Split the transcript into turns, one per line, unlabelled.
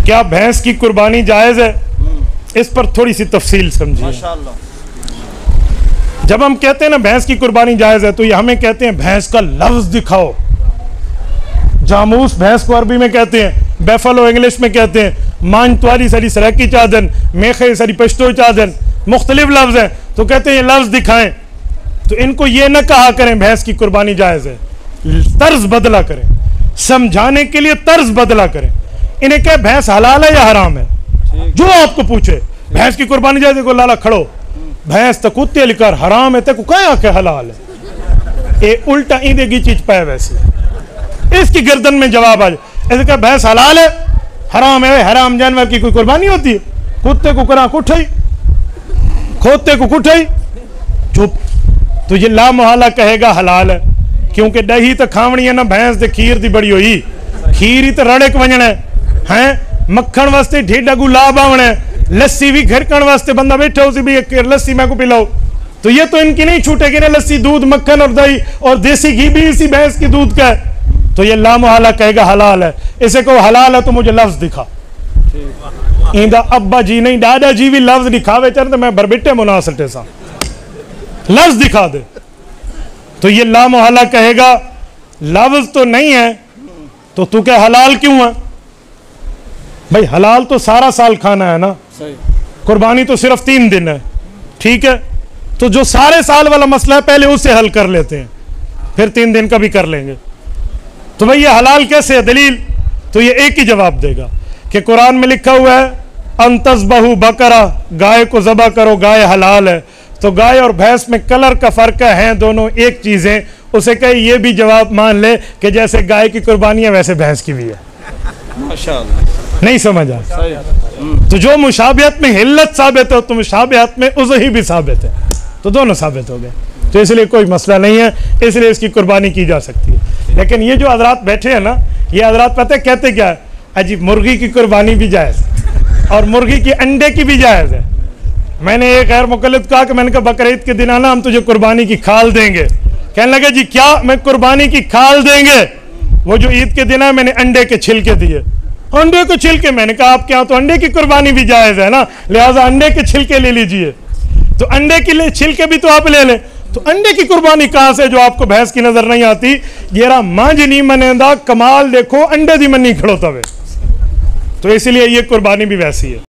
क्या भैंस की कुर्बानी जायज़ है? इस पर थोड़ी सी तफसील समझिए।
माशाअल्लाह।
जब हम कहते हैं ना भैंस की कुर्बानी जायज़ है, तो ये हमें कहते हैं भैंस का लफ्ज़ दिखाओ। जामूस भैंस को अरबी में कहते हैं, बेफलो इंग्लिश में कहते हैं, मानतवाली सारी सराकी चादन, मेखे सारी पश्तो चादन, मुख्तलिफ लफ्ज़ हैं। तो कहते हैं ये लफ्ज़ दिखाएं। तो इनको ये न कहा करें भैंस की कुर्बानी जायज़ है, तर्ज बदला करें, समझाने के लिए तर्ज बदला करें। इन्हें क्या भैंस हलाल है या हराम है? जो आपको पूछे भैंस की कुर्बानी जायज़ है, को लाला खड़ो, भैंस तो कुत्ते लिकर हराम है, तेको क्या आके हलाल है? ये उल्टा ईंदे की चीज पाए वैसे इसकी गर्दन में जवाब आ जाए। ऐसे क्या भैंस हलाल है हराम है? हराम जानवर की कोई कुर्बानी होती है? कुत्ते को करा कुठाई, खोते को कुठाई, चुप। तो ये ला मुहाला कहेगा हलाल है, क्योंकि दही तो खावनी है ना भैंस दे खीर दी बड़ी हुई, खीर ही तो रड़क वजना है, मक्खन वास्ते ढेडा को लाभ आवना है, लस्सी भी घरकण वास्ते बंदा बैठा उसी भी एक लस्सी मैं को पिलाओ। तो ये तो इनकी नहीं छूटेगी ना, लस्सी दूध मक्खन और दही और देसी घी भी इसी भैंस की दूध का है। तो ये ला मुहाला कहेगा हलाल है। इसे को हलाल है तो मुझे लफ्ज दिखा। इंदा अब्बा जी नहीं दादा जी भी लफ्ज दिखावे चलते मैं बरबिटे मुनासटे सा लफ्ज दिखा दे। तो ये ला मुहाला कहेगा लफ्ज तो नहीं है, तो तू क्या हलाल क्यों है? भाई हलाल तो सारा साल खाना है ना, कुर्बानी तो सिर्फ 3 दिन है, ठीक है? तो जो सारे साल वाला मसला है पहले उसे हल कर लेते हैं, फिर 3 दिन का भी कर लेंगे। तो भाई ये हलाल कैसे है? दलील तो ये एक ही जवाब देगा कि कुरान में लिखा हुआ है अंतज़बहु बकरा, गाय को ज़बह करो, गाय हलाल है। तो गाय और भैंस में कलर का फर्क है, दोनों एक चीज़ें। उसे कहे ये भी जवाब मान ले कि जैसे गाय की कुर्बानी है वैसे भैंस की भी है।
माशाअल्लाह।
नहीं समझा? तो जो मुशाबियत में हिल्लत साबित हो तो मुशाबियत में उज़ही भी साबित है, तो दोनों साबित हो गए। तो इसलिए कोई मसला नहीं है, इसलिए इसकी कुर्बानी की जा सकती है। लेकिन ये जो हजरात बैठे हैं ना, ये हजरात पता है कहते क्या है? अजी मुर्गी की कुर्बानी भी जायज़ और मुर्गी की अंडे की भी जायज़ है। मैंने एक गैर मुकल्लिद कहा कि मैंने कहा बकरीद के दिन आना हम तुझे कुर्बानी की खाल देंगे। कहने लगे जी क्या? मैं कुर्बानी की खाल देंगे? वो जो ईद के दिन है मैंने अंडे के छिलके दिए। अंडे के छिलके? मैंने कहा आपके यहाँ तो अंडे की कुर्बानी भी जायज़ है ना, लिहाजा अंडे के छिलके ले लीजिए। तो अंडे के छिलके भी तो आप ले लें। तो अंडे की कुर्बानी कहाँ से जो आपको भैंस की नजर नहीं आती? येरा मांझ नहीं मनेंदा, कमाल देखो अंडे दी मनी खड़ो तवे। तो इसलिए ये कुर्बानी भी वैसी है।